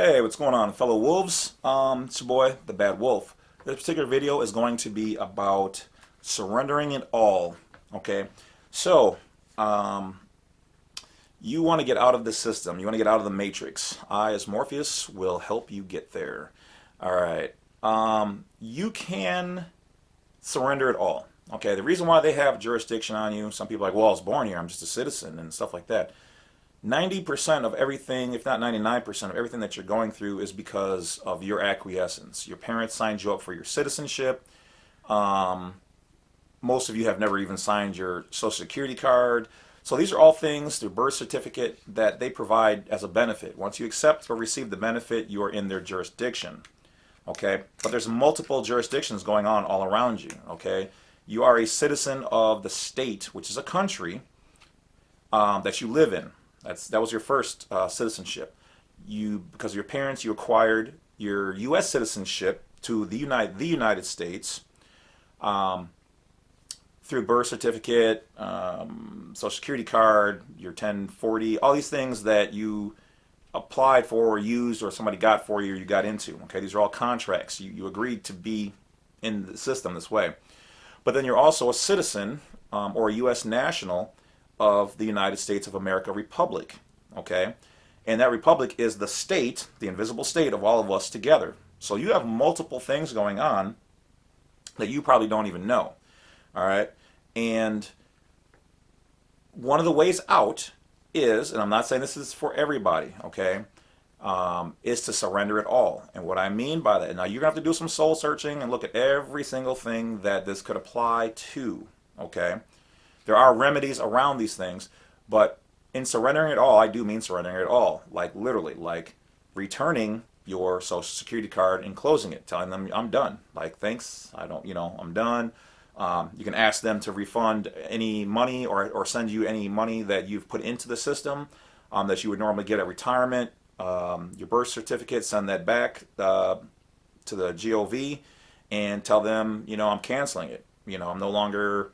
Hey, what's going on, fellow wolves? It's your boy, the Bad Wolf. This particular video is going to be about surrendering it all. Okay, so you want to get out of the system. You want to get out of the matrix. I, as Morpheus, will help you get there. All right. You can surrender it all. Okay. The reason why they have jurisdiction on you, some people are like, well, I was born here. I'm just a citizen and stuff like that. 90% of everything, if not 99% of everything that you're going through is because of your acquiescence. Your parents signed you up for your citizenship. Most of you have never even signed your social security card. So these are all things, their birth certificate, that they provide as a benefit. Once you accept or receive the benefit, you are in their jurisdiction. Okay? But there's multiple jurisdictions going on all around you. Okay? You are a citizen of the state, which is a country that you live in. That was your first citizenship. Because of your parents, you acquired your U.S. citizenship to the United States through birth certificate, social security card, your 1040, all these things that you applied for or used or somebody got for you or you got into. Okay, these are all contracts. You agreed to be in the system this way. But then you're also a citizen or a U.S. national of the United States of America Republic, okay? And that republic is the state, the invisible state of all of us together. So you have multiple things going on that you probably don't even know, all right? And one of the ways out is, and I'm not saying this is for everybody, okay, is to surrender it all. And what I mean by that, now you're going to have to do some soul searching and look at every single thing that this could apply to, okay? There are remedies around these things, but in surrendering it all, I do mean surrendering it all. Like literally, like returning your social security card and closing it, telling them I'm done. Like, thanks, I don't, I'm done. You can ask them to refund any money or send you any money that you've put into the system that you would normally get at retirement. Your birth certificate, send that back to the GOV and tell them, I'm canceling it. I'm no longer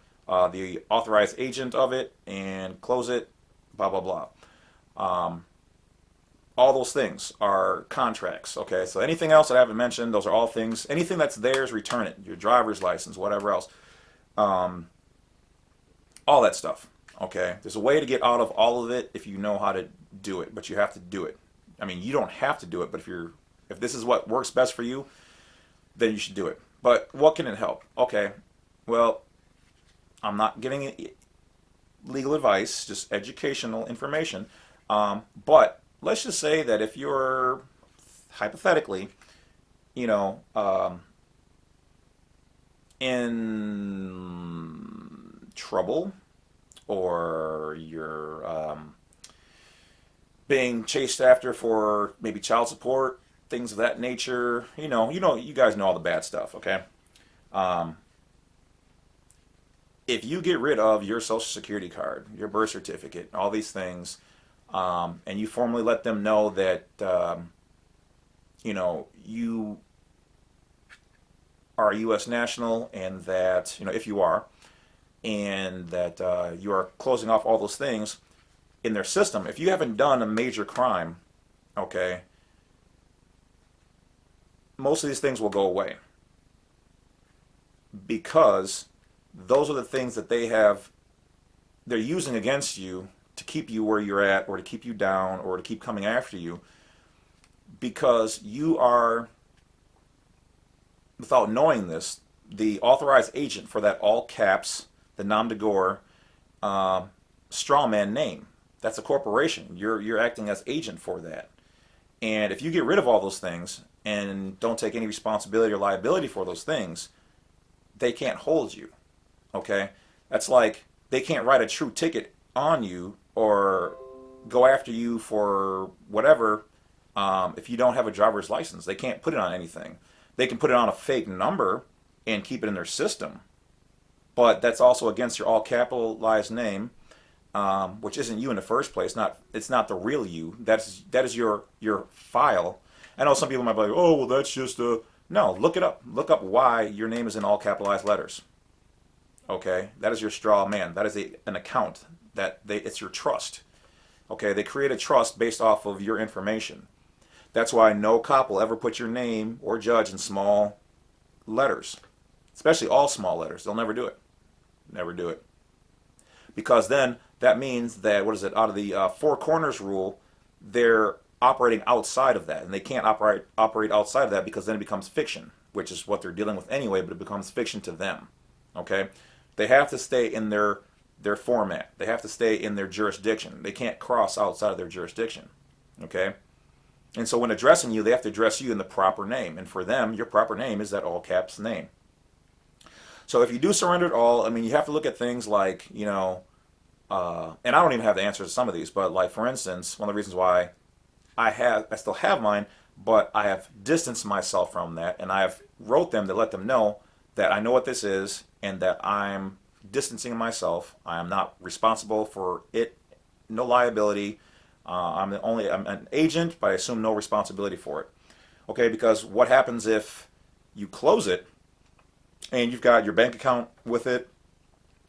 the authorized agent of it, and close it, blah, blah, blah. All those things are contracts, okay? So anything else that I haven't mentioned, those are all things. Anything that's theirs, return it. Your driver's license, whatever else. All that stuff, okay? There's a way to get out of all of it if you know how to do it, but you have to do it. I mean, you don't have to do it, but if this is what works best for you, then you should do it. But what can it help? Okay, well, I'm not giving legal advice, just educational information. But let's just say that if you're hypothetically, in trouble, or you're being chased after for maybe child support, things of that nature. You guys know all the bad stuff, okay? If you get rid of your social security card, your birth certificate, all these things, and you formally let them know that, you are a U.S. national, and that, if you are, and that you are closing off all those things in their system, if you haven't done a major crime, okay, most of these things will go away. Because those are the things that they're using against you to keep you where you're at, or to keep you down, or to keep coming after you, because you are, without knowing this, the authorized agent for that all caps, the nom de gore, strawman name. That's a corporation. You're acting as agent for that. And if you get rid of all those things and don't take any responsibility or liability for those things, they can't hold you. Okay? That's like they can't write a true ticket on you or go after you for whatever if you don't have a driver's license. They can't put it on anything. They can put it on a fake number and keep it in their system. But that's also against your all capitalized name, which isn't you in the first place. It's not the real you. That is your file. I know some people might be like, oh, well, that's just a... No, look it up. Look up why your name is in all capitalized letters. Okay, that is your straw man. That is an account. It's your trust. Okay, they create a trust based off of your information. That's why no cop will ever put your name or judge in small letters, especially all small letters. They'll never do it. Never do it. Because then that means that, what is it, out of the four corners rule, they're operating outside of that. And they can't operate outside of that, because then it becomes fiction, which is what they're dealing with anyway, but it becomes fiction to them. Okay? They have to stay in their format. They have to stay in their jurisdiction. They can't cross outside of their jurisdiction. Okay? And so when addressing you, they have to address you in the proper name. And for them, your proper name is that all caps name. So if you do surrender it all, I mean, you have to look at things like, you know, and I don't even have the answers to some of these, but like, for instance, one of the reasons why I still have mine, but I have distanced myself from that, and I have wrote them to let them know that I know what this is and that I'm distancing myself. I am not responsible for it, no liability. I'm an agent, but I assume no responsibility for it. Okay, because what happens if you close it and you've got your bank account with it,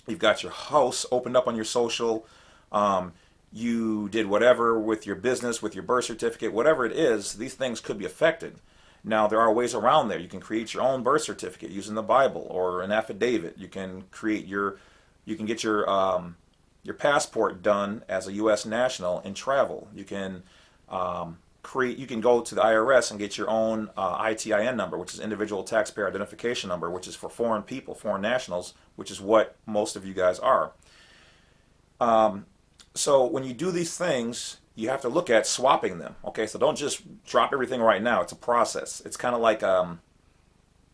you've got your house opened up on your social, you did whatever with your business, with your birth certificate, whatever it is, these things could be affected. Now, there are ways around there. You can create your own birth certificate using the Bible or an affidavit. You can get your passport done as a U.S. national and travel. You can you can go to the IRS and get your own ITIN number, which is Individual Taxpayer Identification Number, which is for foreign people, foreign nationals, which is what most of you guys are. So when you do these things, you have to look at swapping them. Okay, so don't just drop everything right now. It's a process. It's kind of like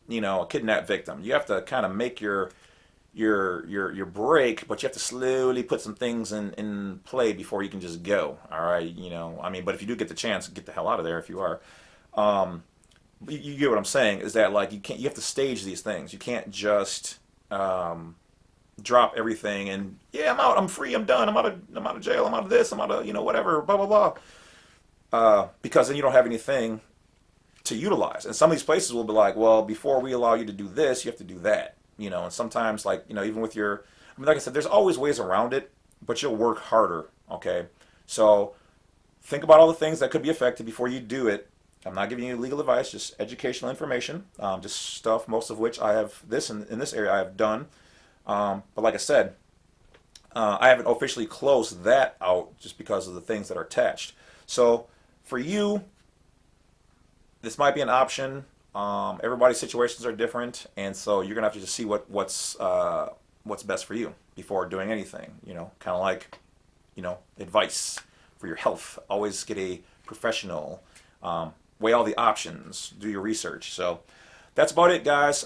you know, a kidnap victim. You have to kind of make your break, but you have to slowly put some things in play before you can just go. All right, you know, I mean, but if you do get the chance, get the hell out of there if you are. You get what I'm saying, is that like you have to stage these things. You can't just drop everything and, yeah, I'm out, I'm free, I'm done, I'm out of jail, I'm out of this, I'm out of, you know, whatever, blah blah blah. Because then you don't have anything to utilize. And some of these places will be like, well, before we allow you to do this, you have to do that. You know, and sometimes, like, you know, even with your, I mean, like I said, there's always ways around it, but you'll work harder, okay? So think about all the things that could be affected before you do it. I'm not giving you legal advice, just educational information, just stuff, most of which I have in this area I have done. But like I said, I haven't officially closed that out just because of the things that are attached. So for you, this might be an option. Everybody's situations are different, and so you're gonna have to just see what's best for you before doing anything. You know, kind of like, you know, advice for your health. Always get a professional. Weigh all the options. Do your research. So that's about it, guys.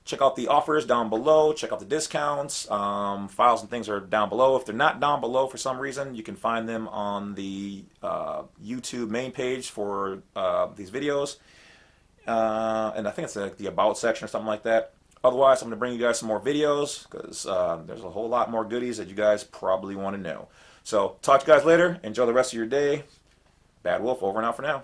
Check out the offers down below. Check out the discounts. Files and things are down below. If they're not down below for some reason, you can find them on the YouTube main page for these videos. And I think it's like the About section or something like that. Otherwise, I'm going to bring you guys some more videos because there's a whole lot more goodies that you guys probably want to know. So talk to you guys later. Enjoy the rest of your day. Badwolf over and out for now.